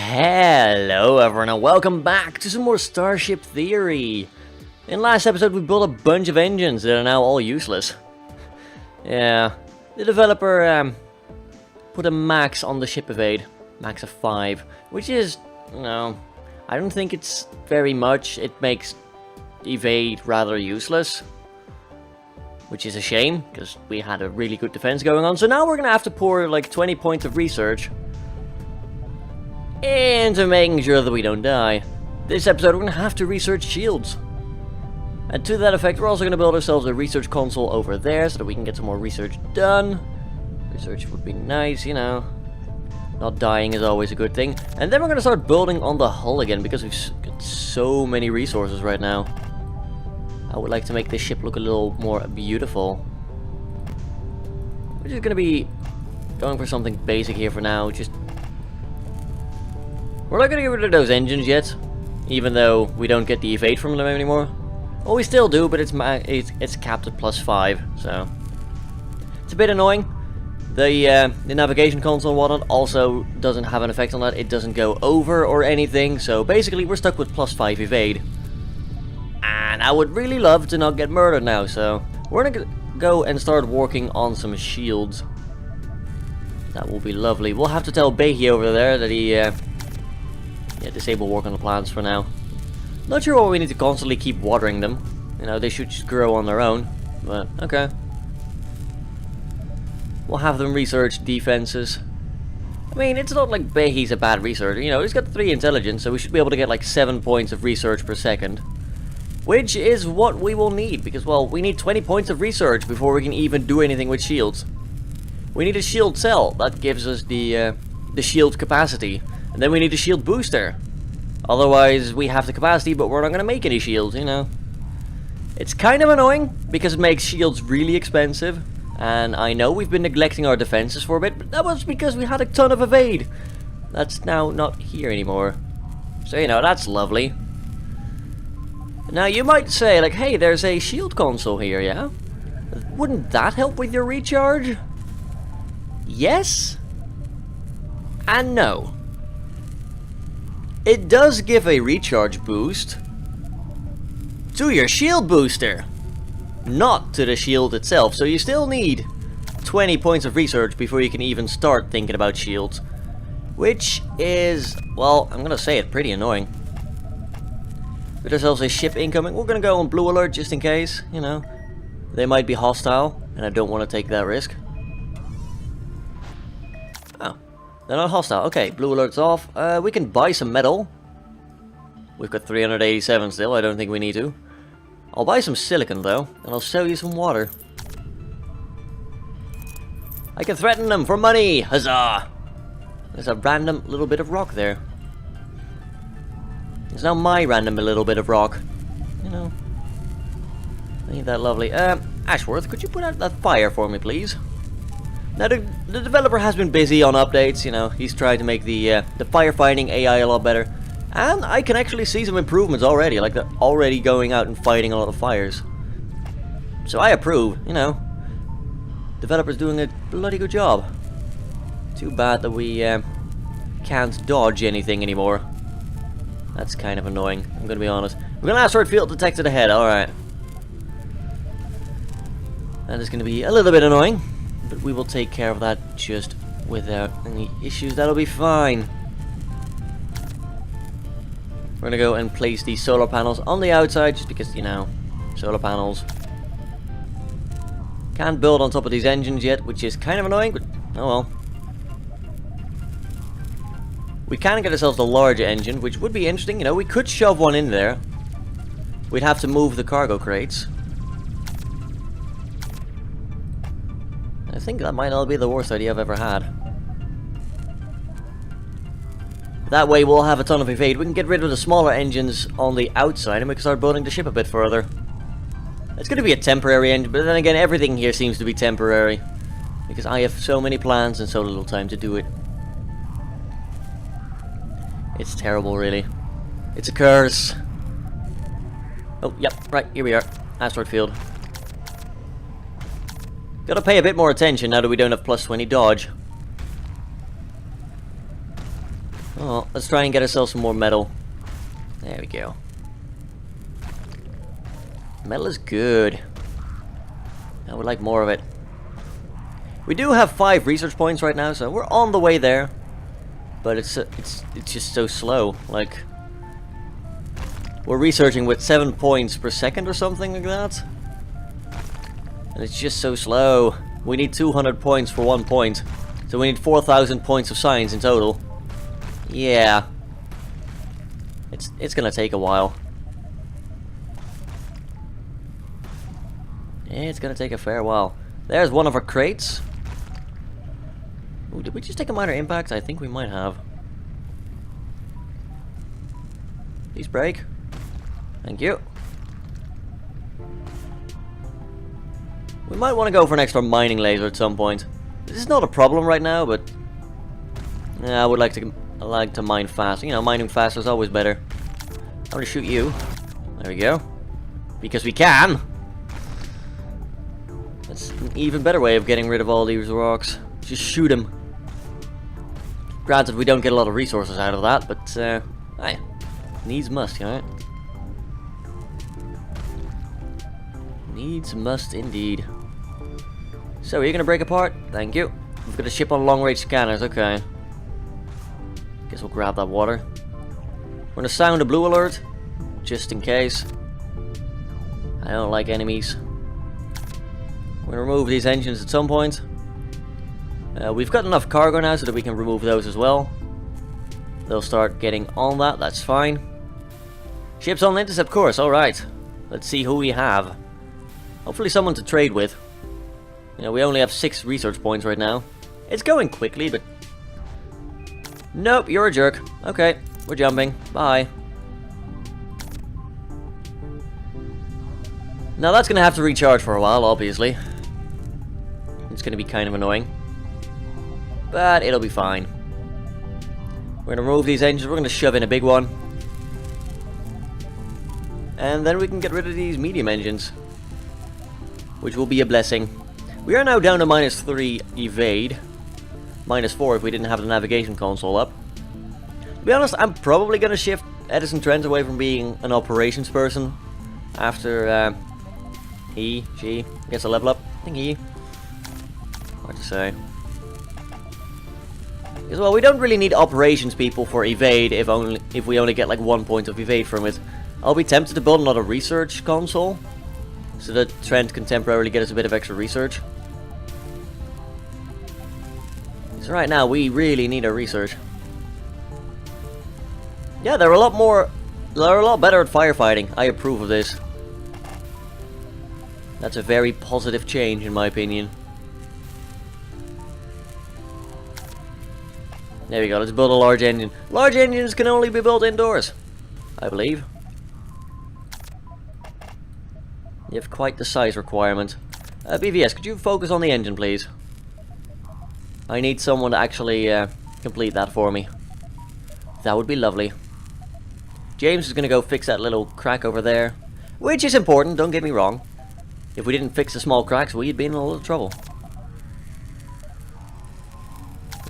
Hello everyone and welcome back to some more Starship Theory. In last episode we built a bunch of engines that are now all useless. Yeah, the developer put a max on the ship evade, max of 5, which is, I don't think it's very much. It makes evade rather useless, which is a shame because we had a really good defense going on. So now we're gonna have to pour like 20 points of research into making sure that we don't die. This episode we're going to have to research shields. And to that effect we're also going to build ourselves a research console over there so that we can get some more research done. Research would be nice, you know. Not dying is always a good thing. And then we're going to start building on the hull again because we've got so many resources right now. I would like to make this ship look a little more beautiful. We're just going to be going for something basic here for now. We're not going to get rid of those engines yet, even though we don't get the evade from them anymore. Well, we still do, but it's capped at +5, so it's a bit annoying. The navigation console and whatnot also doesn't have an effect on that. It doesn't go over or anything, so basically we're stuck with +5 evade. And I would really love to not get murdered now, so we're going to go and start working on some shields. That will be lovely. We'll have to tell Behi over there that he disable work on the plants for now. Not sure why we need to constantly keep watering them. You know, they should just grow on their own. But, okay. We'll have them research defenses. I mean, it's not like Behi's a bad researcher. You know, he's got 3 intelligence, so we should be able to get like 7 points of research per second. Which is what we will need, because, well, we need 20 points of research before we can even do anything with shields. We need a shield cell. That gives us the shield capacity. And then we need a shield booster. Otherwise, we have the capacity, but we're not going to make any shields, you know. It's kind of annoying, because it makes shields really expensive. And I know we've been neglecting our defenses for a bit, but that was because we had a ton of evade. That's now not here anymore. So, you know, that's lovely. Now, you might say, like, hey, there's a shield console here, yeah? Wouldn't that help with your recharge? Yes? And no. It does give a recharge boost to your shield booster, not to the shield itself, so you still need 20 points of research before you can even start thinking about shields, which is, well, I'm gonna say it, pretty annoying. But there's also a ship incoming. We're gonna go on blue alert just in case, you know, they might be hostile and I don't want to take that risk. They're not hostile. Okay, blue alert's off. We can buy some metal. We've got 387 still. I don't think we need to. I'll buy some silicon though, and I'll sell you some water. I can threaten them for money! Huzzah! There's a random little bit of rock there. It's now my random little bit of rock. You know. Ain't that lovely. Ashworth, could you put out that fire for me, please? Now, the developer has been busy on updates, you know, he's tried to make the firefighting AI a lot better. And I can actually see some improvements already, like they're already going out and fighting a lot of fires. So I approve, you know. Developer's doing a bloody good job. Too bad that we can't dodge anything anymore. That's kind of annoying, I'm gonna be honest. We're gonna asteroid field detected ahead, alright. That is gonna be a little bit annoying. But we will take care of that just without any issues. That'll be fine. We're gonna go and place these solar panels on the outside just because, you know, solar panels. Can't build on top of these engines yet, which is kind of annoying, but oh well. We can get ourselves a larger engine, which would be interesting. You know, we could shove one in there. We'd have to move the cargo crates. I think that might not be the worst idea I've ever had. That way we'll have a ton of evade. We can get rid of the smaller engines on the outside and we can start building the ship a bit further. It's going to be a temporary engine, but then again everything here seems to be temporary. Because I have so many plans and so little time to do it. It's terrible, really. It's a curse. Oh, yep, right, here we are. Asteroid field. Gotta pay a bit more attention now that we don't have +20 dodge. Oh, let's try and get ourselves some more metal. There we go. Metal is good. I would like more of it. We do have 5 research points right now, so we're on the way there. But it's just so slow. Like, we're researching with 7 points per second or something like that. And it's just so slow. We need 200 points for 1 point. So we need 4,000 points of science in total. Yeah. It's gonna take a while. It's gonna take a fair while. There's one of our crates. Ooh, did we just take a minor impact? I think we might have. Please break. Thank you. We might want to go for an extra mining laser at some point. This is not a problem right now, but yeah, I would like to mine fast. You know, mining faster is always better. I'm gonna shoot you. There we go. Because we can. That's an even better way of getting rid of all these rocks. Just shoot them. Granted, we don't get a lot of resources out of that, but hey, needs must, right? Needs must indeed. So, are you gonna break apart? Thank you. We've got a ship on long-range scanners. Okay. Guess we'll grab that water. We're gonna sound a blue alert, just in case. I don't like enemies. We're gonna remove these engines at some point. We've got enough cargo now so that we can remove those as well. They'll start getting on that, that's fine. Ships on intercept course, alright. Let's see who we have. Hopefully someone to trade with. You know, we only have 6 research points right now. It's going quickly, but... Nope, you're a jerk. Okay, we're jumping. Bye. Now that's gonna have to recharge for a while, obviously. It's gonna be kind of annoying. But it'll be fine. We're gonna remove these engines, we're gonna shove in a big one. And then we can get rid of these medium engines. Which will be a blessing. We are now down to -3 evade. -4 if we didn't have the navigation console up. To be honest, I'm probably gonna shift Edison Trent away from being an operations person. After he, she gets a level up. I think he. Hard to say. Because, well, we don't really need operations people for evade if we only get like 1 point of evade from it. I'll be tempted to build another research console so that Trent can temporarily get us a bit of extra research. So right now we really need our research. Yeah, they're a lot better at firefighting. I approve of this. That's a very positive change in my opinion. There we go, let's build a large engine. Large engines can only be built indoors, I believe. You have quite the size requirement. BVS, could you focus on the engine, please? I need someone to actually complete that for me. That would be lovely. James is going to go fix that little crack over there. Which is important, don't get me wrong. If we didn't fix the small cracks, we'd be in a lot of trouble.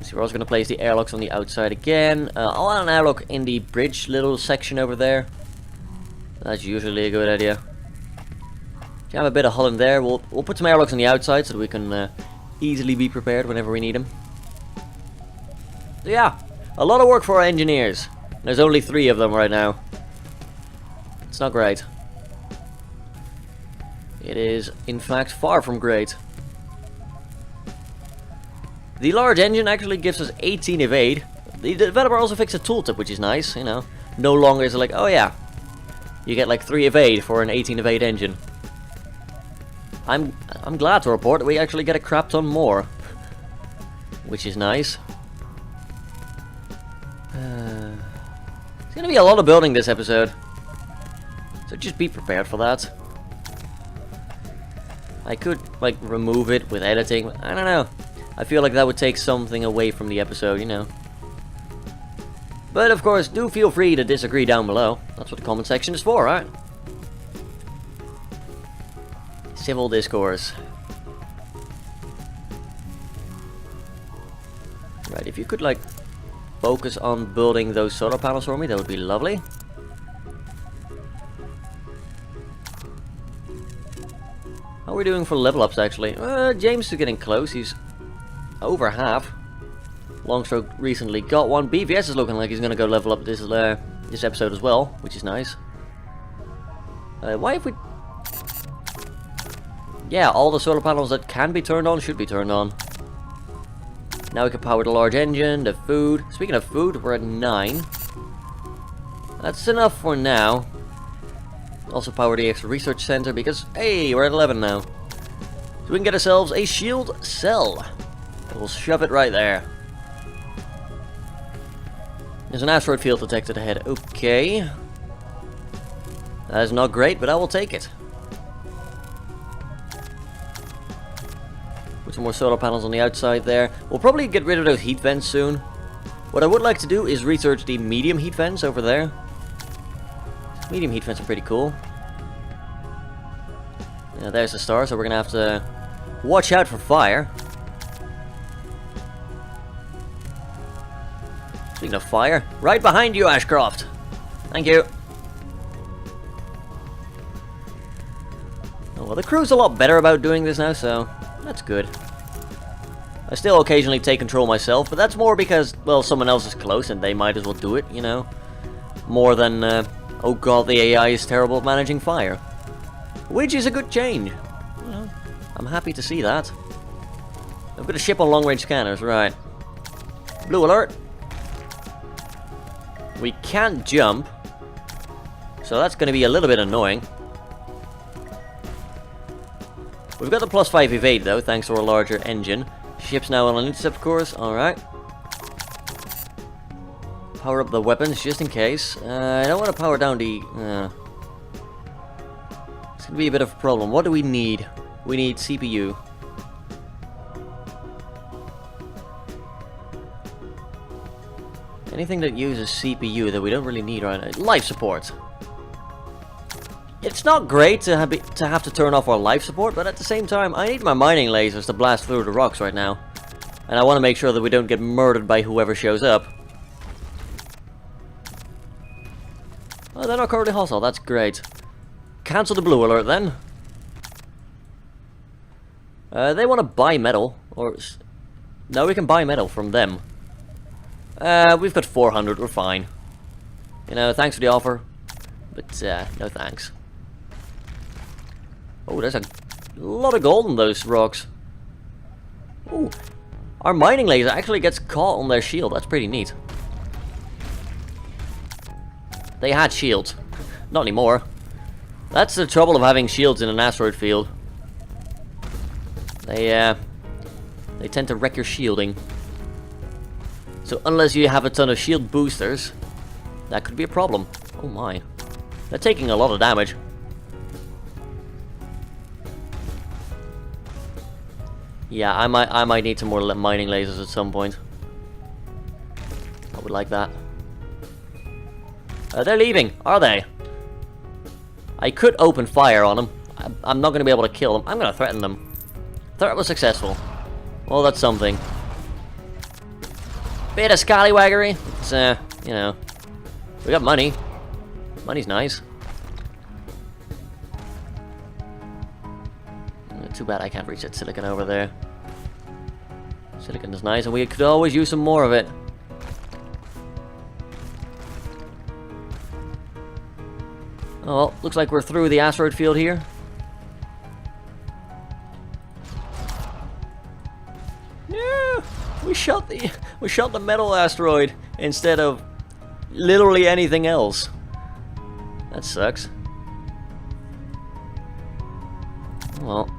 So we're also going to place the airlocks on the outside again. I'll add an airlock in the bridge little section over there. That's usually a good idea. Jam a bit of hull in there. We'll put some airlocks on the outside so that we can easily be prepared whenever we need them. So yeah, a lot of work for our engineers. There's only 3 of them right now. It's not great. It is, in fact, far from great. The large engine actually gives us 18 evade. The developer also fixed a tooltip, which is nice, you know. No longer is it like, oh yeah, you get like 3 evade for an 18 evade engine. I'm glad to report that we actually get a crap ton more. Which is nice. It's gonna be a lot of building this episode. So just be prepared for that. I could, like, remove it with editing. I don't know. I feel like that would take something away from the episode, you know. But, of course, do feel free to disagree down below. That's what the comment section is for, right? Civil discourse. Right, if you could, like, focus on building those solar panels for me, that would be lovely. How are we doing for level ups actually? James is getting close, he's over half. Longstroke recently got one. BVS is looking like he's going to go level up this episode as well, which is nice. Why if we... Yeah, all the solar panels that can be turned on should be turned on. Now we can power the large engine, the food. Speaking of food, we're at 9. That's enough for now. Also power the extra research center because, hey, we're at 11 now. So we can get ourselves a shield cell. We'll shove it right there. There's an asteroid field detected ahead. Okay. That is not great, but I will take it. Put some more solar panels on the outside there. We'll probably get rid of those heat vents soon. What I would like to do is research the medium heat vents over there. Medium heat vents are pretty cool. Yeah, there's the star, so we're going to have to watch out for fire. Speaking of fire, right behind you, Ashcroft. Thank you. Oh, well, the crew's a lot better about doing this now, so that's good. I still occasionally take control myself, but that's more because, well, someone else is close and they might as well do it, you know. More than, oh god, the AI is terrible at managing fire. Which is a good change. You know, I'm happy to see that. I've got a ship on long-range scanners, right. Blue alert. We can't jump, so that's going to be a little bit annoying. We've got the +5 evade though, thanks to our larger engine. Ship's now on an intercept course, alright. Power up the weapons just in case. I don't want to power down the... It's going to be a bit of a problem. What do we need? We need CPU. Anything that uses CPU that we don't really need right now. Life support. It's not great to have to turn off our life support, but at the same time, I need my mining lasers to blast through the rocks right now. And I want to make sure that we don't get murdered by whoever shows up. Oh, they're not currently hostile. That's great. Cancel the blue alert then. They want to buy metal. Or... No, we can buy metal from them. We've got 400, we're fine. You know, thanks for the offer, but no thanks. Oh, there's a lot of gold in those rocks. Oh, our mining laser actually gets caught on their shield, that's pretty neat. They had shields, not anymore. That's the trouble of having shields in an asteroid field. They tend to wreck your shielding. So unless you have a ton of shield boosters, that could be a problem. Oh my. They're taking a lot of damage. Yeah, I might need some more mining lasers at some point. I would like that. They're leaving, are they? I could open fire on them. I'm not going to be able to kill them. I'm going to threaten them. Threat was successful. Well, that's something. Bit of scallywaggery. It's, you know, we got money. Money's nice. Too bad I can't reach that silicon over there. Silicon is nice, and we could always use some more of it. Oh, well, looks like we're through the asteroid field here. Yeah, we shot the metal asteroid instead of literally anything else. That sucks. Well,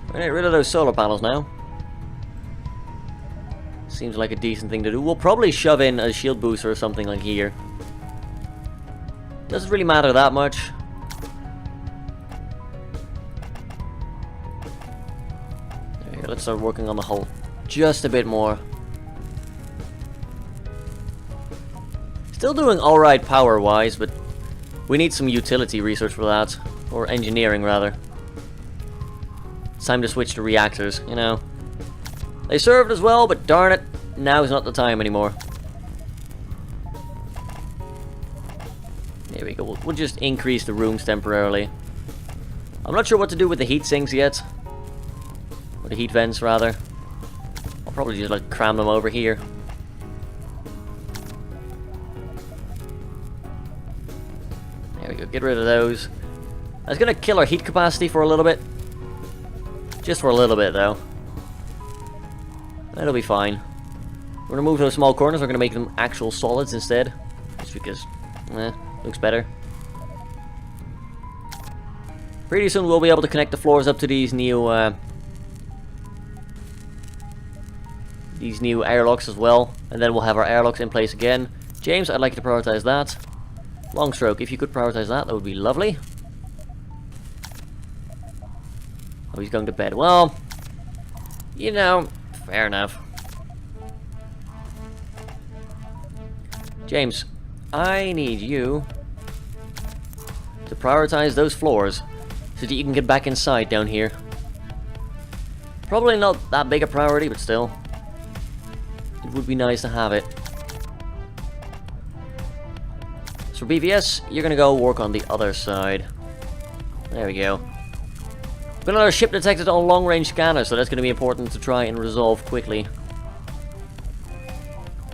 we're gonna get rid of those solar panels now. Seems like a decent thing to do. We'll probably shove in a shield booster or something like here. Doesn't really matter that much. There you go, let's start working on the hull just a bit more. Still doing alright power-wise, but we need some utility research for that. Or engineering, rather. It's time to switch to reactors, you know. They served as well, but darn it. now is not the time anymore. There we go. We'll just increase the rooms temporarily. I'm not sure what to do with the heat sinks yet. Or the heat vents, rather. I'll probably just like cram them over here. There we go. Get rid of those. That's gonna kill our heat capacity for a little bit. Just for a little bit, though. That'll be fine. We're gonna move those small corners. We're gonna make them actual solids instead. Just because, looks better. Pretty soon we'll be able to connect the floors up to these new airlocks as well. And then we'll have our airlocks in place again. James, I'd like you to prioritize that. Longstroke, if you could prioritize that, that would be lovely. Oh, he's going to bed. Well, you know, fair enough. James, I need you to prioritize those floors so that you can get back inside down here. Probably not that big a priority, but still. It would be nice to have it. So for BVS, you're gonna go work on the other side. There we go. Got another ship detected on long-range scanner, so that's gonna be important to try and resolve quickly.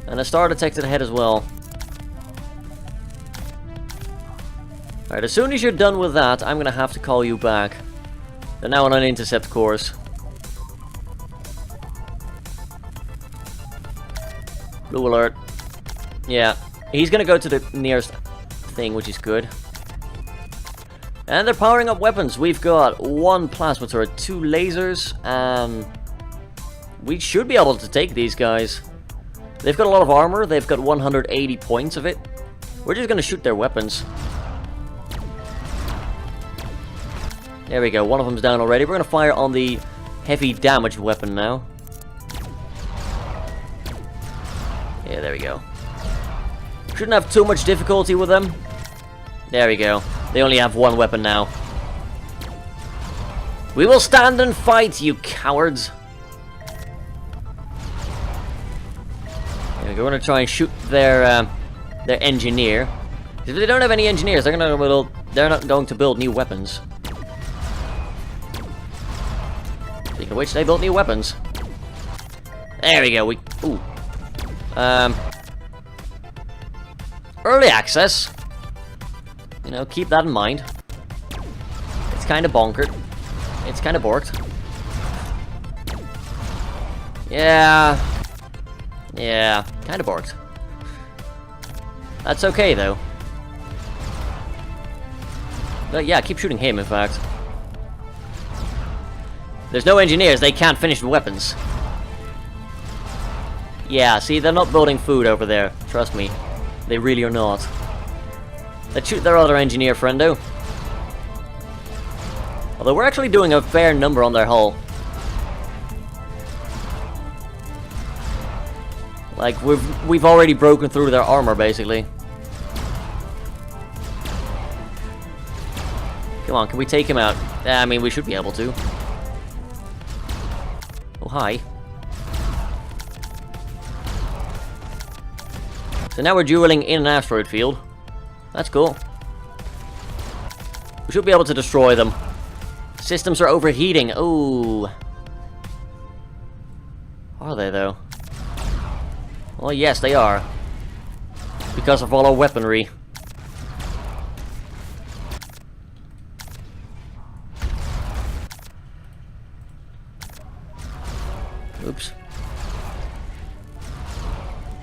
And a star detected ahead as well. Alright, as soon as you're done with that, I'm gonna have to call you back. They're now on an intercept course. Blue alert. Yeah, he's gonna go to the nearest thing, which is good. And they're powering up weapons. We've got 1 plasma turret, 2 lasers, and we should be able to take these guys. They've got a lot of armor. They've got 180 points of it. We're just gonna shoot their weapons. There we go. One of them's down already. We're gonna fire on the heavy damage weapon now. Yeah, there we go. Shouldn't have too much difficulty with them. There we go. They only have 1 weapon now. We will stand and fight, you cowards! There we go. We're gonna try and shoot their engineer. If they don't have any engineers, they're not going to build new weapons. Speaking of which, they built new weapons. There we go. Ooh. Early access. You know, keep that in mind. It's kind of bonkered. It's kind of borked. Yeah. Yeah, kind of borked. That's okay, though. But yeah, keep shooting him, in fact. There's no engineers, they can't finish the weapons. Yeah, see, they're not building food over there. Trust me. They really are not. Let's shoot their other engineer friendo. Although we're actually doing a fair number on their hull. Like, we've already broken through their armor, basically. Come on, can we take him out? I mean, we should be able to. Oh, hi. So now we're dueling in an asteroid field. That's cool. We should be able to destroy them. Systems are overheating. Ooh. Are they, though? Well, yes, they are. Because of all our weaponry. Oops.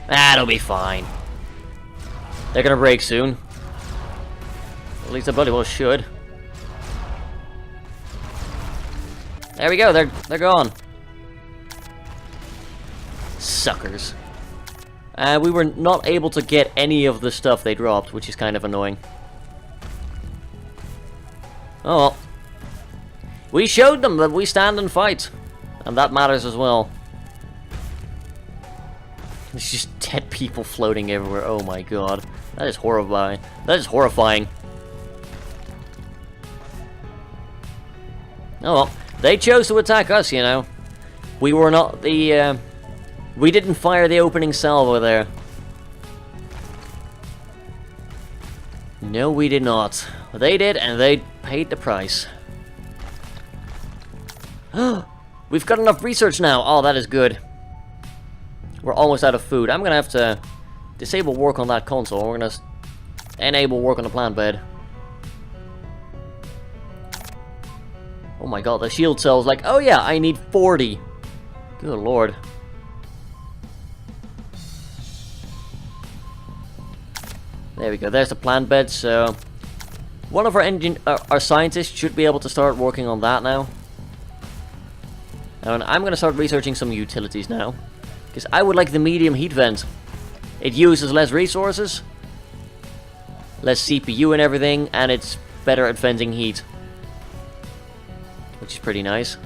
That'll be fine. They're gonna break soon. At least they bloody well should. There we go, they're gone. Suckers. We were not able to get any of the stuff they dropped, which is kind of annoying. Oh well. We showed them that we stand and fight. And that matters as well. There's just dead people floating everywhere. Oh my god. That is horrifying. That is horrifying. Oh well. They chose to attack us, you know. We were not the We didn't fire the opening salvo there. No, we did not. They did, and they paid the price. We've got enough research now. Oh, that is good. We're almost out of food. I'm gonna have to disable work on that console. We're gonna enable work on the plant bed. Oh my god, the shield cell's like, oh yeah, I need 40. Good lord. There we go, there's the plant bed, so... One of our scientists should be able to start working on that now. And I'm gonna start researching some utilities now. Because I would like the medium heat vent. It uses less resources, less CPU and everything, and it's better at venting heat. Which is pretty nice.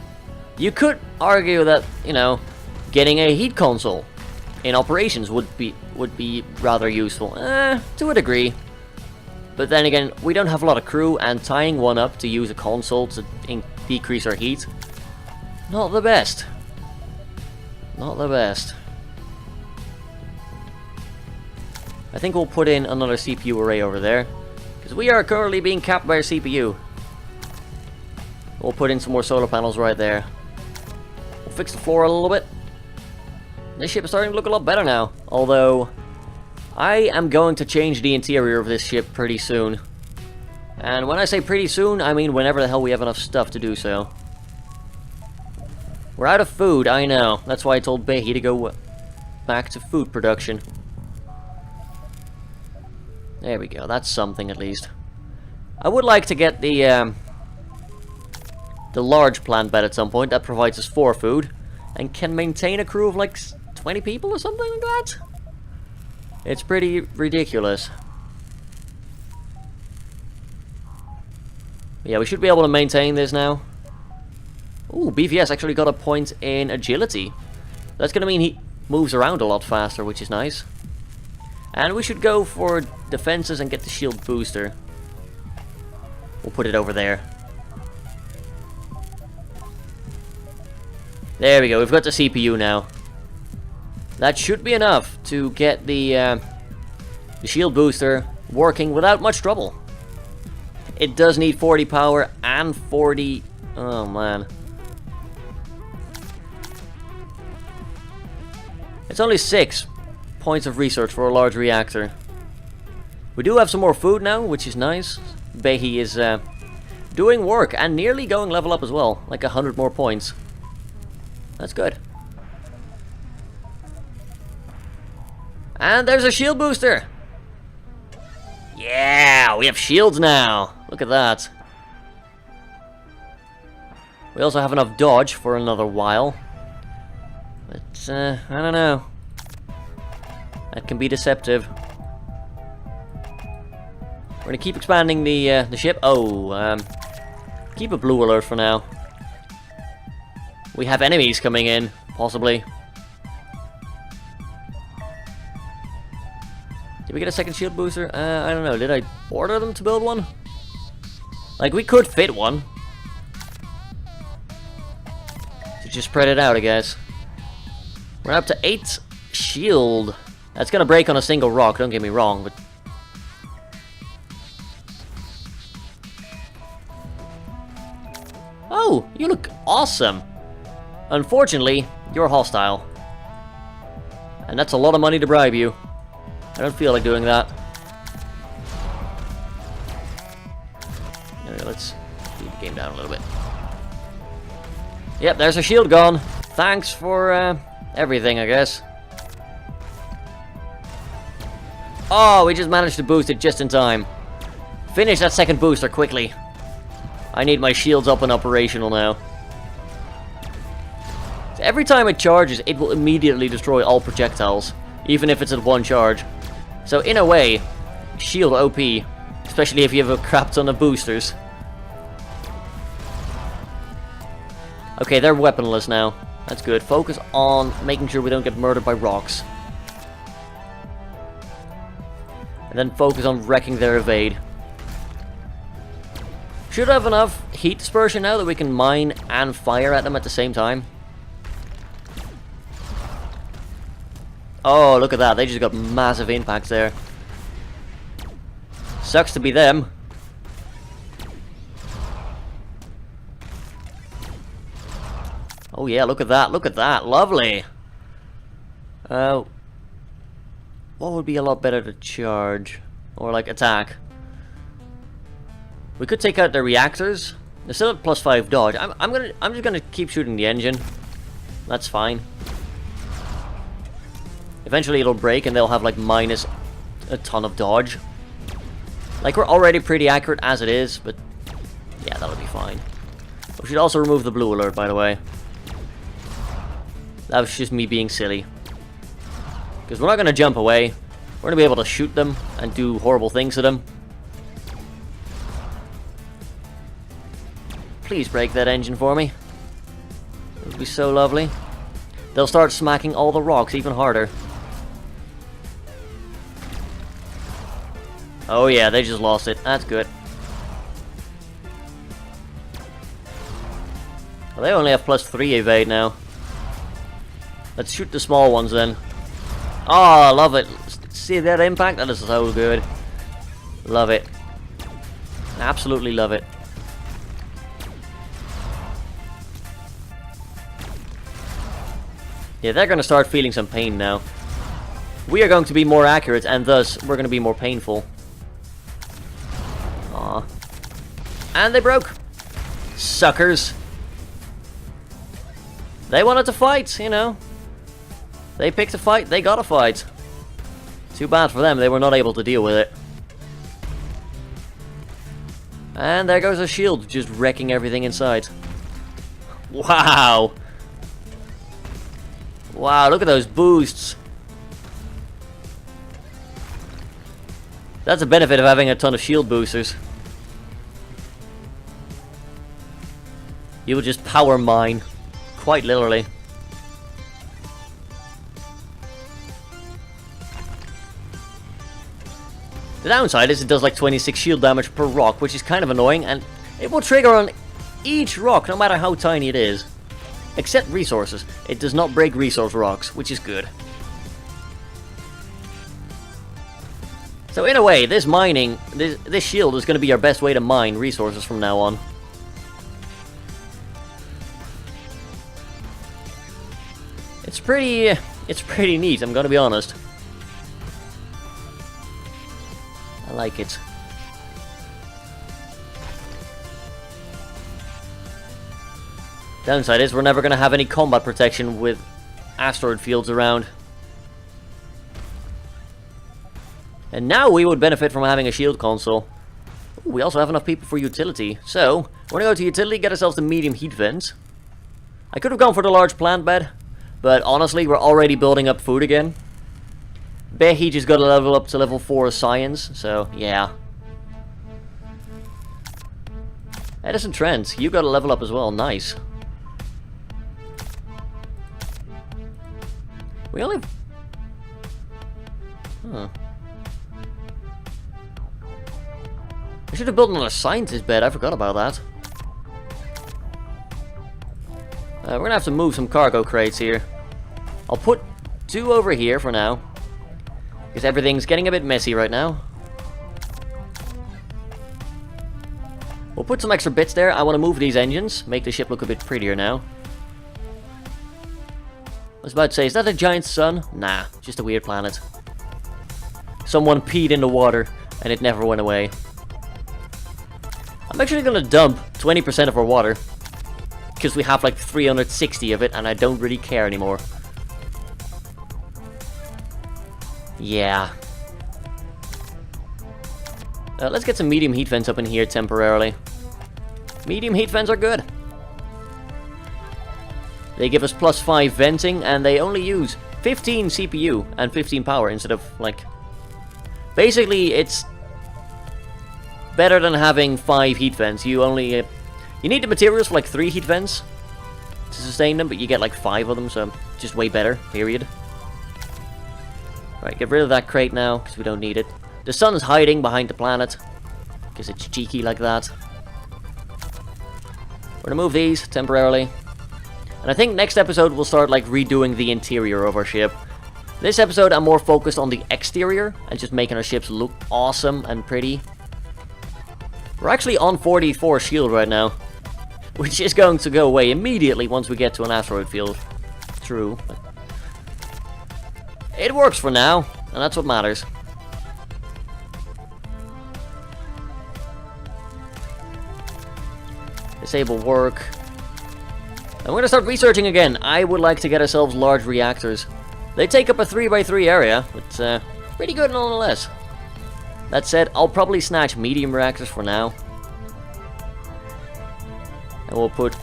You could argue that, you know, getting a heat console in operations would be rather useful. To a degree. But then again, we don't have a lot of crew, and tying one up to use a console to decrease our heat, not the best. Not the best. I think we'll put in another CPU array over there, because we are currently being capped by our CPU. We'll put in some more solar panels right there. We'll fix the floor a little bit. This ship is starting to look a lot better now, although I am going to change the interior of this ship pretty soon. And when I say pretty soon, I mean whenever the hell we have enough stuff to do so. We're out of food, I know. That's why I told Behi to go back to food production. There we go, that's something at least. I would like to get the large plant bed at some point. That provides us 4 food and can maintain a crew of like 20 people or something like that. It's pretty ridiculous. Yeah, we should be able to maintain this now. Ooh, BVS actually got a point in agility. That's gonna mean he moves around a lot faster, which is nice. And we should go for defenses and get the shield booster. We'll put it over there. There we go, we've got the CPU now. That should be enough to get the shield booster working without much trouble. It does need 40 power and 40... Oh man. It's only 6 points of research for a large reactor. We do have some more food now, which is nice. Behi is doing work and nearly going level up as well. Like 100 more points. That's good. And there's a shield booster! Yeah, we have shields now! Look at that. We also have enough dodge for another while. But, I don't know. That can be deceptive. We're gonna keep expanding the ship. Oh, keep a blue alert for now. We have enemies coming in, possibly. Did we get a second shield booster? I don't know. Did I order them to build one? Like, we could fit one. So just spread it out, I guess. We're up to 8 shield. That's gonna break on a single rock, don't get me wrong, but... Oh, you look awesome. Unfortunately, you're hostile. And that's a lot of money to bribe you. I don't feel like doing that. Anyway, let's speed the game down a little bit. Yep, there's a shield gone. Thanks for everything, I guess. Oh, we just managed to boost it just in time. Finish that second booster quickly. I need my shields up and operational now. So every time it charges, it will immediately destroy all projectiles, even if it's at 1 charge. So in a way, shield OP, especially if you have a crap ton of boosters. Okay, they're weaponless now. That's good. Focus on making sure we don't get murdered by rocks. And then focus on wrecking their evade. Should have enough heat dispersion now that we can mine and fire at them at the same time. Oh, look at that. They just got massive impacts there. Sucks to be them. Oh yeah, look at that. Look at that. Lovely. What would be a lot better to charge? Or like attack? We could take out the reactors. They're still at +5 dodge. I'm just gonna keep shooting the engine. That's fine. Eventually it'll break and they'll have like minus a ton of dodge. Like we're already pretty accurate as it is, but yeah, that'll be fine. We should also remove the blue alert, by the way. That was just me being silly. Because we're not gonna jump away. We're gonna be able to shoot them and do horrible things to them. Please break that engine for me. It would be so lovely. They'll start smacking all the rocks even harder. Oh yeah, they just lost it. That's good. Well, they only have +3 evade now. Let's shoot the small ones then. Oh, I love it. See that impact? That is so good. Love it. Absolutely love it. Yeah, they're going to start feeling some pain now. We are going to be more accurate, and thus, we're going to be more painful. Aww. And they broke. Suckers. They wanted to fight, you know. They picked a fight, they got a fight. Too bad for them, they were not able to deal with it. And there goes a shield, just wrecking everything inside. Wow. Wow, look at those boosts. That's a benefit of having a ton of shield boosters. You will just power mine. Quite literally. The downside is it does like 26 shield damage per rock, which is kind of annoying, and it will trigger on each rock, no matter how tiny it is. Except resources. It does not break resource rocks, which is good. So in a way, this mining, this shield is going to be our best way to mine resources from now on. It's pretty neat, I'm going to be honest. I like it. Downside is we're never going to have any combat protection with asteroid fields around. And now we would benefit from having a shield console. Ooh, we also have enough people for utility. So, we're going to go to utility, get ourselves the medium heat vents. I could have gone for the large plant bed, but honestly, we're already building up food again. Behi just got to level up to level 4 of science, so yeah. Edison Trent, you got to level up as well, nice. We only... Huh. I should have built another scientist bed, I forgot about that. We're gonna have to move some cargo crates here. I'll put 2 over here for now. Because everything's getting a bit messy right now. We'll put some extra bits there. I want to move these engines, make the ship look a bit prettier now. I was about to say, is that a giant sun? Nah, just a weird planet. Someone peed in the water, and it never went away. I'm actually going to dump 20% of our water. Because we have like 360 of it, and I don't really care anymore. Yeah. Let's get some medium heat vents up in here temporarily. Medium heat vents are good. They give us +5 venting, and they only use 15 CPU and 15 power instead of, like... Basically, it's better than having 5 heat vents. You only... you need the materials for, like, 3 heat vents to sustain them, but you get, like, 5 of them, so just way better, period. Right, get rid of that crate now, because we don't need it. The sun's hiding behind the planet, because it's cheeky like that. We're gonna move these temporarily. And I think next episode we'll start like redoing the interior of our ship. This episode I'm more focused on the exterior and just making our ships look awesome and pretty. We're actually on 44 shield right now, which is going to go away immediately once we get to an asteroid field. True. But it works for now, and that's what matters. Disable work. And we're going to start researching again. I would like to get ourselves large reactors. They take up a 3x3 area, but pretty good nonetheless. That said, I'll probably snatch medium reactors for now. And we'll put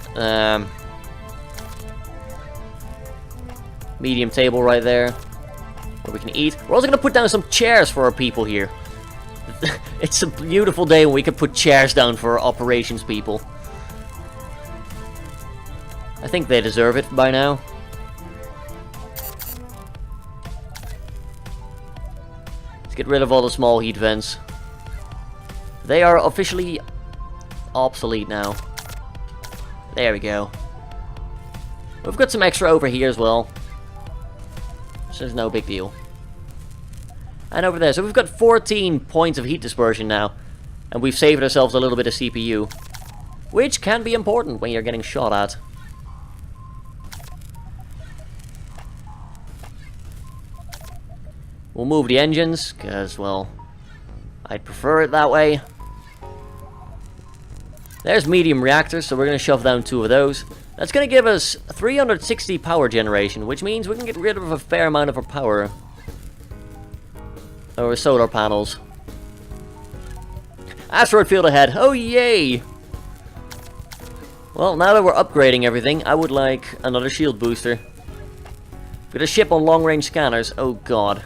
medium table right there, where we can eat. We're also going to put down some chairs for our people here. It's a beautiful day when we can put chairs down for our operations people. I think they deserve it by now. Let's get rid of all the small heat vents. They are officially obsolete now. There we go. We've got some extra over here as well, so there's no big deal. And over there, so we've got 14 points of heat dispersion now, and we've saved ourselves a little bit of CPU, which can be important when you're getting shot at. We'll move the engines, because, well, I'd prefer it that way. There's medium reactors, so we're going to shove down 2 of those. That's going to give us 360 power generation, which means we can get rid of a fair amount of our power. Our solar panels. Asteroid field ahead. Oh, yay! Well, now that we're upgrading everything, I would like another shield booster. We've got a ship on long-range scanners. Oh, God.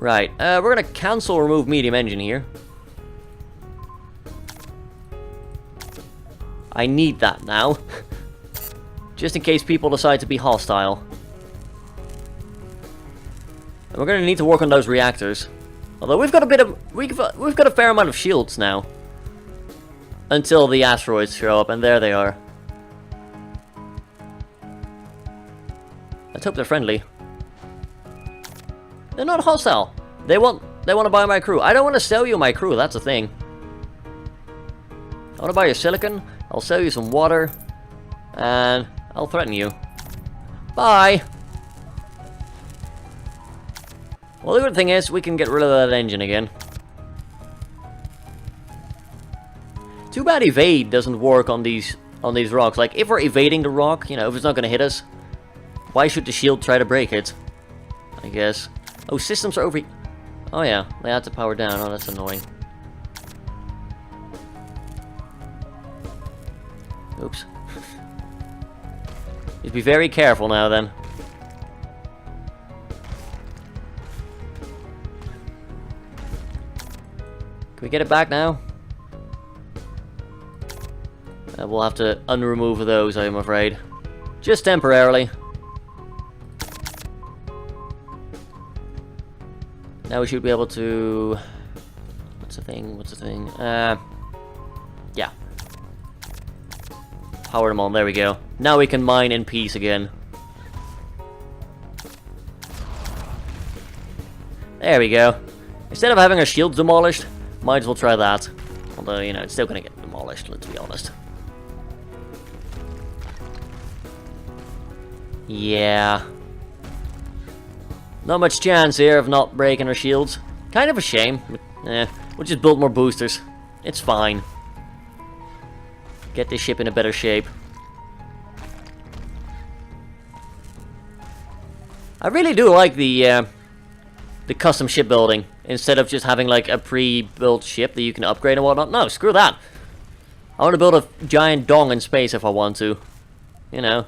Right, we're gonna cancel remove medium engine here. I need that now. Just in case people decide to be hostile. And we're gonna need to work on those reactors. Although we've got a bit of we've got a fair amount of shields now. Until the asteroids show up, and there they are. Let's hope they're friendly. They're not hostile. They want to buy my crew. I don't want to sell you my crew, that's the thing. I want to buy your silicon, I'll sell you some water, and I'll threaten you. Bye! Well, the good thing is, we can get rid of that engine again. Too bad evade doesn't work on these rocks. Like, if we're evading the rock, you know, if it's not going to hit us, why should the shield try to break it? I guess. Oh, systems are over... Oh yeah, they had to power down. Oh, that's annoying. Oops. Just be very careful now, then. Can we get it back now? We'll have to unremove those, I'm afraid. Just temporarily. Now we should be able to... What's the thing? What's the thing? Yeah. Power them on, there we go. Now we can mine in peace again. There we go. Instead of having our shields demolished, might as well try that. Although, you know, it's still gonna get demolished, let's be honest. Yeah. Not much chance here of not breaking our shields. Kind of a shame, but we'll just build more boosters. It's fine. Get this ship in a better shape. I really do like the custom shipbuilding, instead of just having like a pre-built ship that you can upgrade and whatnot. No, screw that. I want to build a giant dong in space if I want to. You know.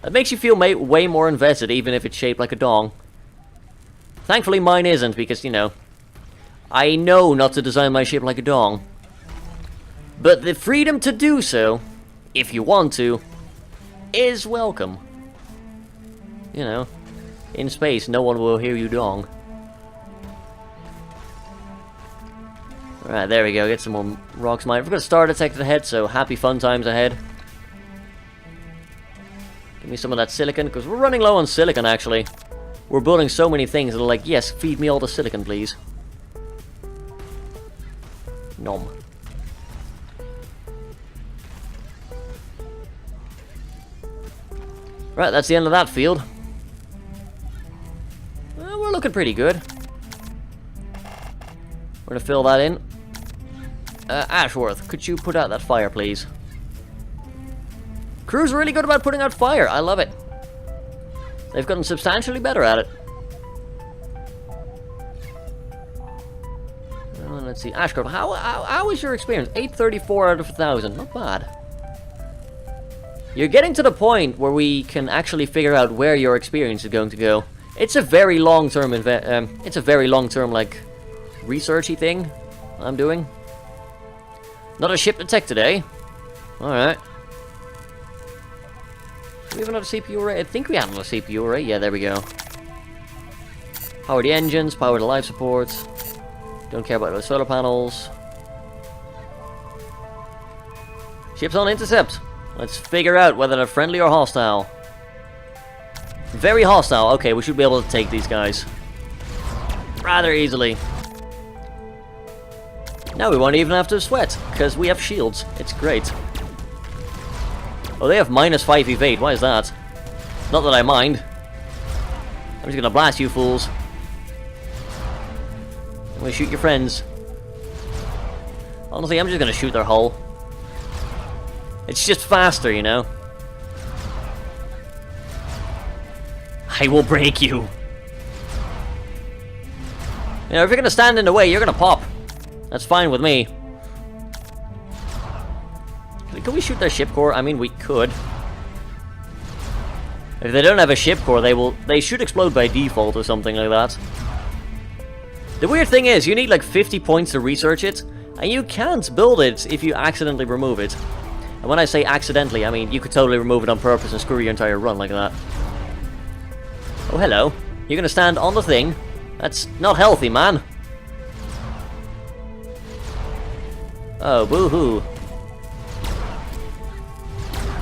That makes you feel way more invested, even if it's shaped like a dong. Thankfully mine isn't, because, you know, I know not to design my ship like a dong. But the freedom to do so, if you want to, is welcome. You know, in space, no one will hear you dong. Alright, there we go, get some more rocks mined. We've got a star detector ahead, so happy fun times ahead. Give me some of that silicon, because we're running low on silicon, actually. We're building so many things that are like, yes, feed me all the silicon, please. Nom. Right, that's the end of that field. Well, we're looking pretty good. We're gonna fill that in. Ashworth, could you put out that fire, please? Crew's really good about putting out fire. I love it. They've gotten substantially better at it. Well, let's see. Ashcroft, how was your experience? 834 out of 1,000. Not bad. You're getting to the point where we can actually figure out where your experience is going to go. It's a very long-term like researchy thing I'm doing. Not a ship to tech today. Alright. Do we have another CPU array? I think we have another CPU array. Yeah, there we go. Power the engines, power the life supports. Don't care about the solar panels. Ships on intercept. Let's figure out whether they're friendly or hostile. Very hostile. Okay, we should be able to take these guys rather easily. Now we won't even have to sweat, because we have shields. It's great. Oh, they have minus 5 evade. Why is that? Not that I mind. I'm just gonna blast you fools. I'm gonna shoot your friends. Honestly, I'm just gonna shoot their hull. It's just faster, you know? I will break you. You know, if you're gonna stand in the way, you're gonna pop. That's fine with me. Can we shoot their ship core? I mean, we could. If they don't have a ship core, they should explode by default or something like that. The weird thing is, you need like 50 points to research it, and you can't build it if you accidentally remove it. And when I say accidentally, I mean you could totally remove it on purpose and screw your entire run like that. Oh, hello. You're gonna stand on the thing? That's not healthy, man. Oh, boo-hoo.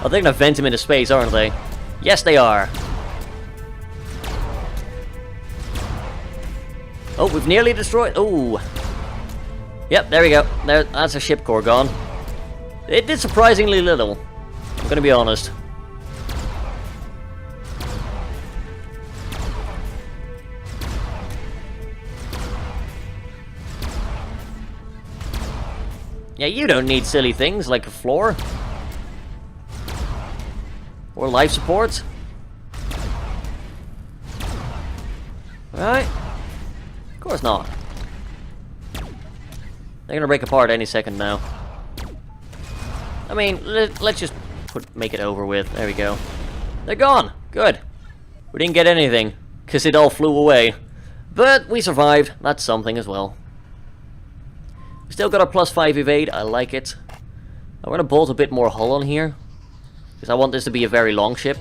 Oh, they're gonna vent him into space, aren't they? Yes, they are. Oh, we've nearly destroyed... Oh. Yep, there we go. That's a ship core gone. It did surprisingly little. I'm gonna be honest. Yeah, you don't need silly things like a floor. Or life support. Right? Of course not. They're gonna break apart any second now. I mean, let's just make it over with. There we go. They're gone! Good. We didn't get anything, because it all flew away. But we survived. That's something as well. We still got our +5 evade. I like it. I'm gonna bolt a bit more hull on here, because I want this to be a very long ship,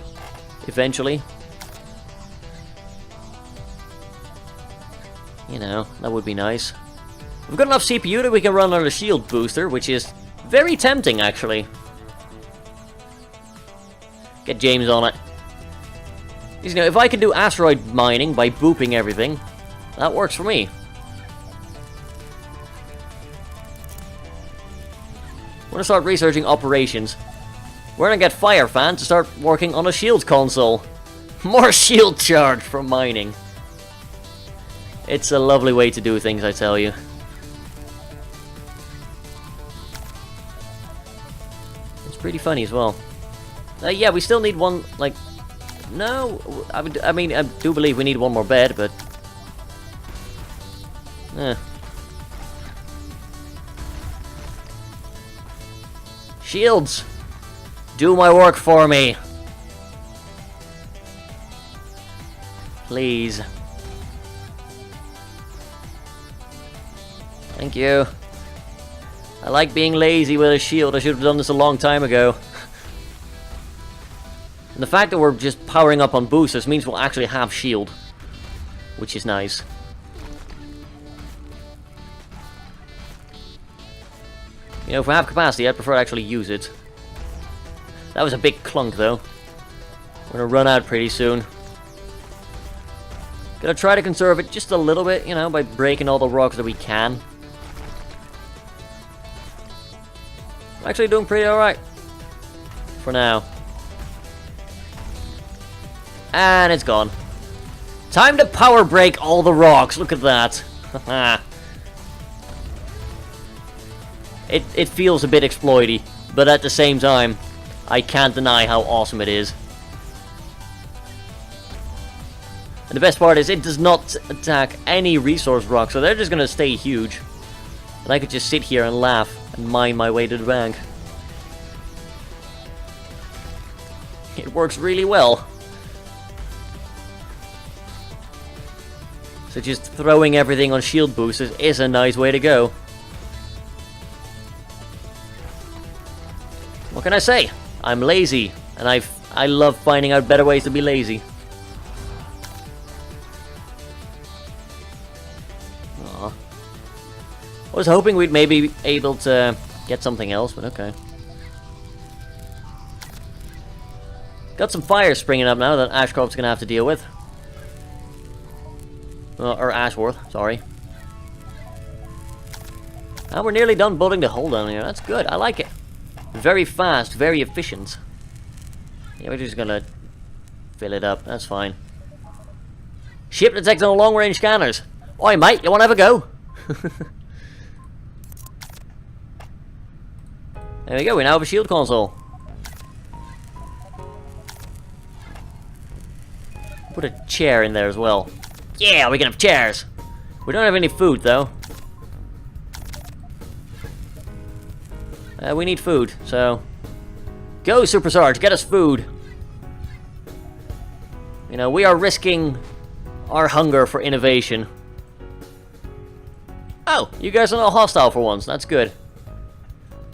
eventually. You know, that would be nice. We've got enough CPU that we can run on a shield booster, which is very tempting, actually. Get James on it. Because, you know, if I can do asteroid mining by booping everything, that works for me. We're gonna start researching operations. We're gonna get Firefan to start working on a shield console. More shield charge from mining. It's a lovely way to do things, I tell you. It's pretty funny as well. Yeah, we still need one, like... No, I mean, I do believe we need one more bed, but... Shields! Do my work for me! Please. Thank you. I like being lazy with a shield. I should have done this a long time ago. And the fact that we're just powering up on boosters means we'll actually have shield. Which is nice. You know, if we have capacity, I'd prefer to actually use it. That was a big clunk, though. We're Gonna run out pretty soon. Gonna try to conserve it just a little bit, you know, by breaking all the rocks that we can. I'm actually doing pretty alright. For now. And it's gone. Time to power break all the rocks. Look at that. It feels a bit exploity, but at the same time, I can't deny how awesome it is. And the best part is it does not attack any resource rocks, so they're just gonna stay huge. And I could just sit here and laugh and mine my way to the bank. It works really well. So just throwing everything on shield boosters is a nice way to go. What can I say? I'm lazy, and I love finding out better ways to be lazy. Aww. I was hoping we'd maybe be able to get something else, but okay. Got some fire springing up now that Ashcroft's gonna have to deal with. Or Ashworth, sorry. And we're nearly done building the hole down here. That's good. I like it. Very fast, very efficient. Yeah, we're just gonna fill it up. That's fine. Ship detects on long-range scanners. Oi, mate, you wanna have a go? There we go. We now have a shield console. Put a chair in there as well. Yeah, we can have chairs. We don't have any food, though. We need food, so... Go, Super Sarge, get us food. You know, we are risking our hunger for innovation. Oh, you guys are not hostile for once. That's good.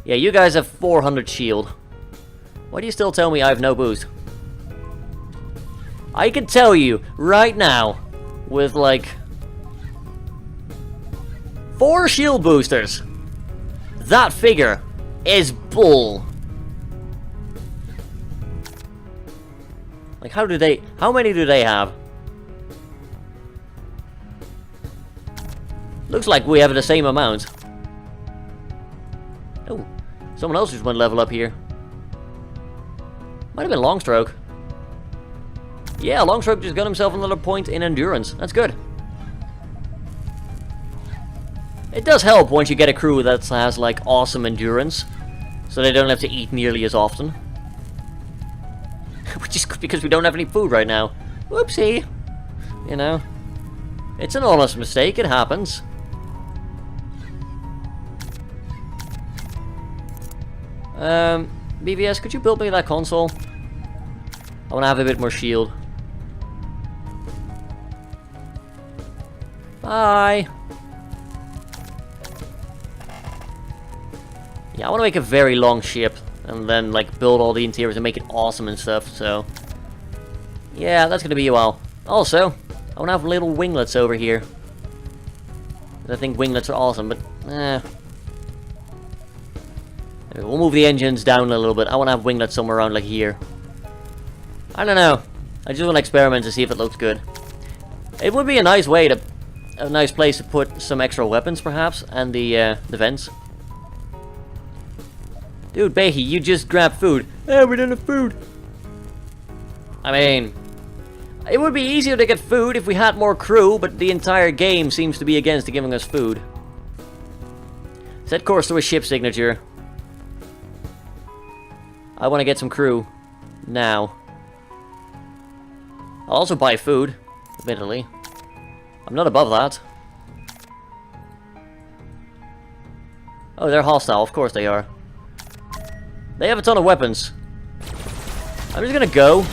Yeah, you guys have 400 shield. Why do you still tell me I have no boost? I can tell you right now, with like 4 shield boosters, that figure is bull. Like, how many do they have? Looks like we have the same amount. Oh, someone else just went level up here. Might have been Longstroke. Yeah, Longstroke just got himself another point in endurance. That's good. It does help once you get a crew that has, like, awesome endurance. So they don't have to eat nearly as often. Which is because we don't have any food right now. Whoopsie. You know. It's an honest mistake. It happens. BVS, could you build me that console? I want to have a bit more shield. Bye. Yeah, I want to make a very long ship and then like build all the interiors and make it awesome and stuff, so yeah, that's gonna be a while. Also, I want to have little winglets over here. I think winglets are awesome, but we'll move the engines down a little bit. I want to have winglets somewhere around like here. I don't know. I just want to experiment to see if it looks good. It would be a nice way to, a nice place to put some extra weapons, perhaps, and the vents. Dude, Behi, you just grabbed food. Eh, we don't have food. I mean, it would be easier to get food if we had more crew, but the entire game seems to be against giving us food. Set course to a ship signature. I want to get some crew. Now. I'll also buy food, admittedly. I'm not above that. Oh, they're hostile. Of course they are. They have a ton of weapons. I'm just gonna go.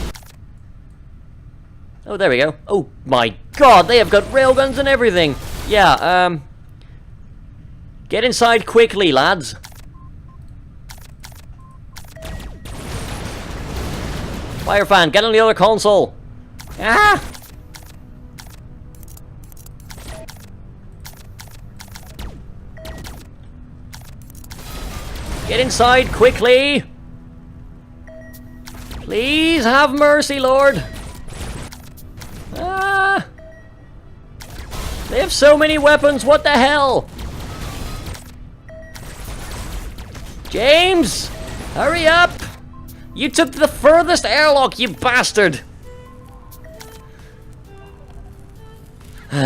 Oh, there we go. Oh my god, they have got railguns and everything. Yeah, get inside quickly, lads. Firefan, get on the other console. Ah! Get inside quickly! Please have mercy, Lord. Ah! They have so many weapons, what the hell? James! Hurry up! You took the furthest airlock, you bastard! We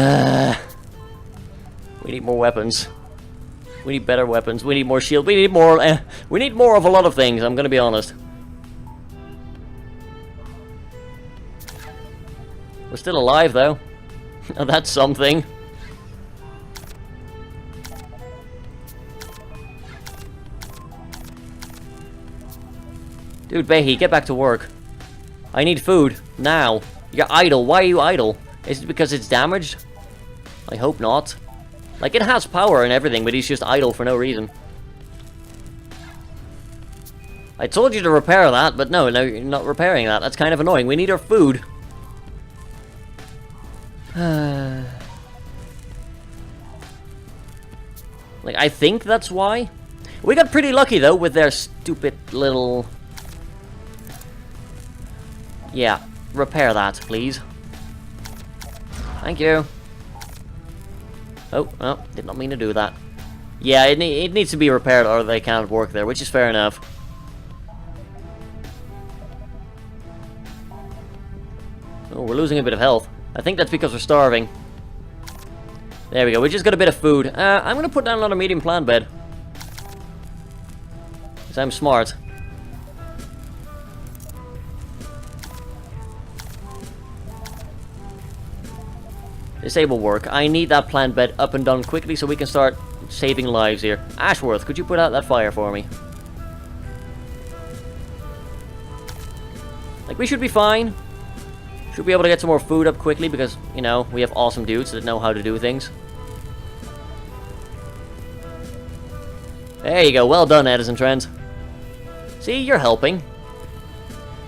need more weapons. We need better weapons. We need more shield. We need more. We need more of a lot of things. I'm gonna be honest. We're still alive, though. That's something. Dude, Behi, get back to work. I need food now. You're idle. Why are you idle? Is it because it's damaged? I hope not. Like, it has power and everything, but he's just idle for no reason. I told you to repair that, but no, you're not repairing that. That's kind of annoying. We need our food. Like, I think that's why. We got pretty lucky, though, with their stupid little... Yeah, repair that, please. Thank you. Oh, well, did not mean to do that. Yeah, it needs to be repaired or they can't work there, which is fair enough. Oh, we're losing a bit of health. I think that's because we're starving. There we go, we just got a bit of food. I'm gonna put down another medium plant bed. Because I'm smart. Disable work. I need that plant bed up and done quickly so we can start saving lives here. Ashworth, could you put out that fire for me? Like, we should be fine. Should be able to get some more food up quickly because, you know, we have awesome dudes that know how to do things. There you go. Well done, Edison Trent. See, you're helping.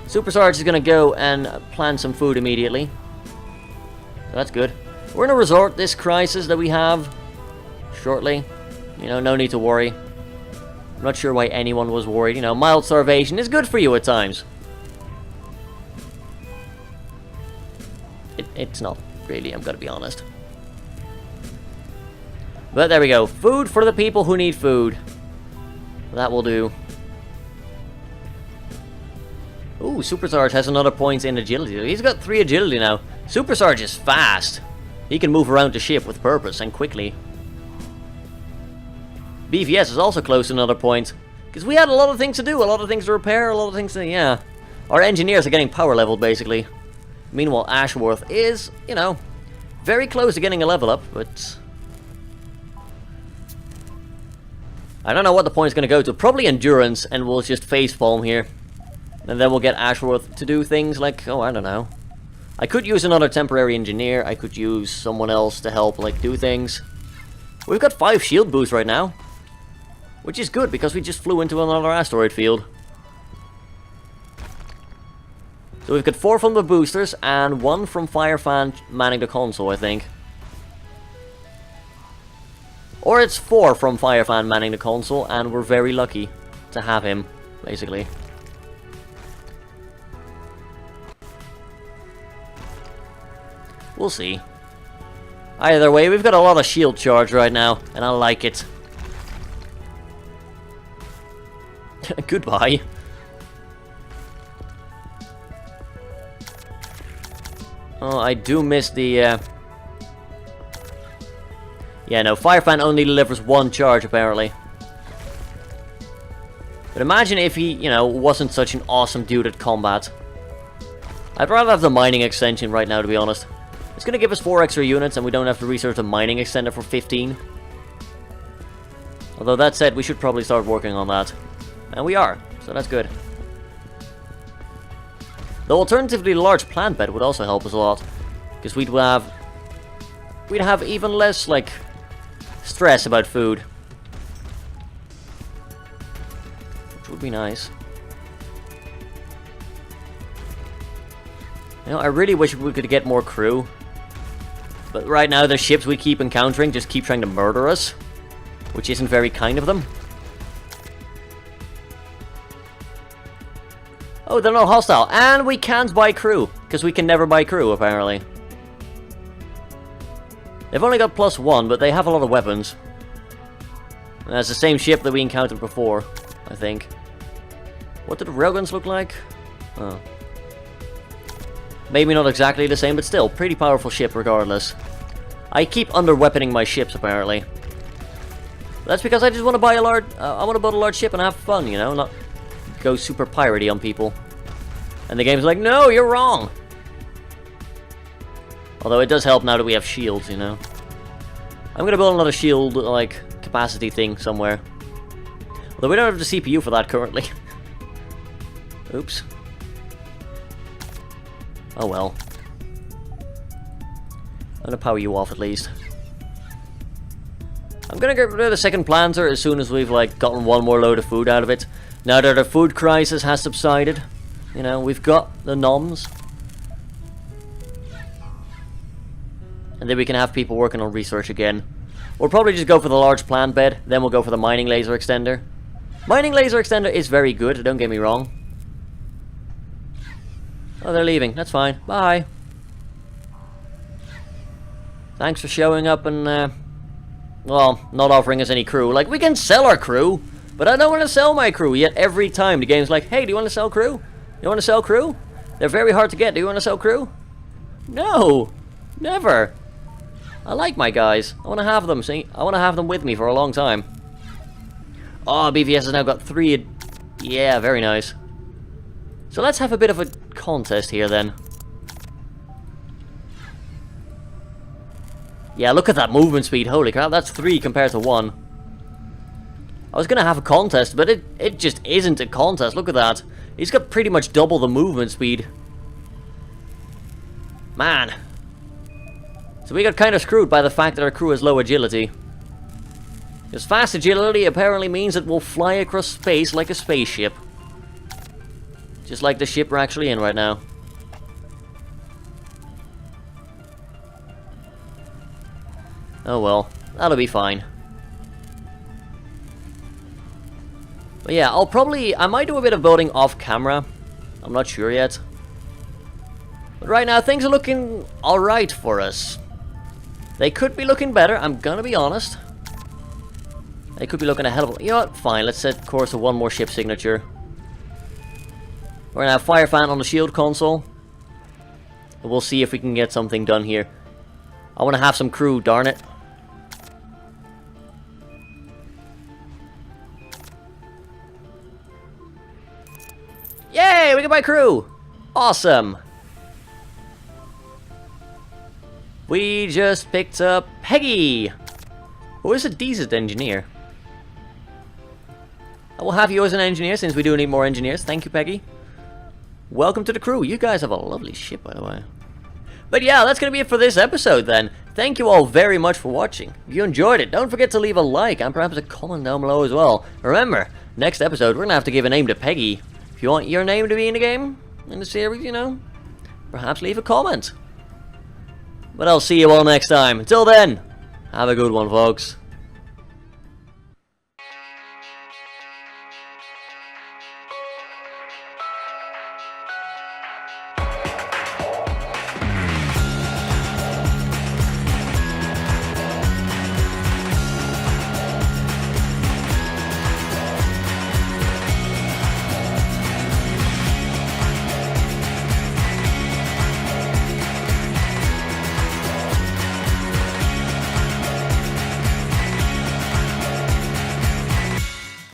Super Sarge is going to go and plan some food immediately. So that's good. We're going to resort this crisis that we have shortly. You know, no need to worry. I'm not sure why anyone was worried. You know, mild starvation is good for you at times. It's not really, I'm going to be honest. But there we go. Food for the people who need food. That will do. Ooh, Super Sarge has another point in agility. He's got 3 agility now. Super Sarge is fast. He can move around the ship with purpose and quickly. BVS is also close to another point. Because we had a lot of things to do, a lot of things to repair, a lot of things to... Yeah. Our engineers are getting power leveled, basically. Meanwhile, Ashworth is, you know, very close to getting a level up, but... I don't know what the point is going to go to. Probably endurance, and we'll just facepalm here. And then we'll get Ashworth to do things like... Oh, I don't know. I could use another temporary engineer. I could use someone else to help, like, do things. We've got 5 shield boosts right now. Which is good, because we just flew into another asteroid field. So we've got 4 from the boosters, and 1 from Firefan manning the console, I think. Or it's 4 from Firefan manning the console, and we're very lucky to have him, basically. We'll see. Either way, we've got a lot of shield charge right now, and I like it. Goodbye. Oh, I do miss the... Yeah, no, Firefan only delivers 1 charge, apparently. But imagine if he, you know, wasn't such an awesome dude at combat. I'd rather have the mining extension right now, to be honest. It's going to give us 4 extra units, and we don't have to research the mining extender for 15. Although that said, we should probably start working on that. And we are, so that's good. Though alternatively, a large plant bed would also help us a lot. Because we'd have even less, like, stress about food. Which would be nice. You know, I really wish we could get more crew. But right now, the ships we keep encountering just keep trying to murder us. Which isn't very kind of them. Oh, they're not hostile. And we can't buy crew, because we can never buy crew, apparently. They've only got +1, but they have a lot of weapons. And that's the same ship that we encountered before, I think. What did the railguns look like? Oh. Maybe not exactly the same, but still, pretty powerful ship regardless. I keep under-weaponing my ships, apparently. That's because I just want to buy a large... I want to build a large ship and have fun, you know? Not go super piratey on people. And the game's like, no, you're wrong! Although it does help now that we have shields, you know? I'm gonna build another shield, like, capacity thing somewhere. Although we don't have the CPU for that currently. Oops. Oh well. I'm gonna power you off at least. I'm gonna get rid of the second planter as soon as we've, like, gotten one more load of food out of it. Now that the food crisis has subsided. You know, we've got the noms. And then we can have people working on research again. We'll probably just go for the large plant bed, then we'll go for the mining laser extender. Mining laser extender is very good, don't get me wrong. Oh, they're leaving. That's fine. Bye. Thanks for showing up and, well, not offering us any crew. Like, we can sell our crew, but I don't want to sell my crew. Yet every time the game's like, hey, do you want to sell crew? You want to sell crew? They're very hard to get. Do you want to sell crew? No. Never. I like my guys. I want to have them, see? I want to have them with me for a long time. Oh, BVS has now got 3... Yeah, very nice. So let's have a bit of a contest here, then. Yeah, look at that movement speed. Holy crap, that's 3 compared to 1. I was going to have a contest, but it just isn't a contest. Look at that. He's got pretty much double the movement speed. Man. So we got kind of screwed by the fact that our crew has low agility. Because fast agility apparently means it will fly across space like a spaceship. Just like the ship we're actually in right now. Oh well, that'll be fine. But yeah, I might do a bit of building off camera. I'm not sure yet. But right now, things are looking alright for us. They could be looking better, I'm gonna be honest. They could be looking a hell of a... You know what? Fine, let's set course to one more ship signature. We're gonna have Fire Fan on the shield console. And we'll see if we can get something done here. I wanna have some crew, darn it. Yay! We can buy crew! Awesome! We just picked up Peggy! Who is a decent engineer. I will have you as an engineer since we do need more engineers. Thank you, Peggy. Welcome to the crew. You guys have a lovely ship, by the way. But yeah, that's going to be it for this episode then. Thank you all very much for watching. If you enjoyed it, don't forget to leave a like and perhaps a comment down below as well. Remember, next episode we're going to have to give a name to Peggy. If you want your name to be in the game, in the series, you know, perhaps leave a comment. But I'll see you all next time. Until then, have a good one, folks.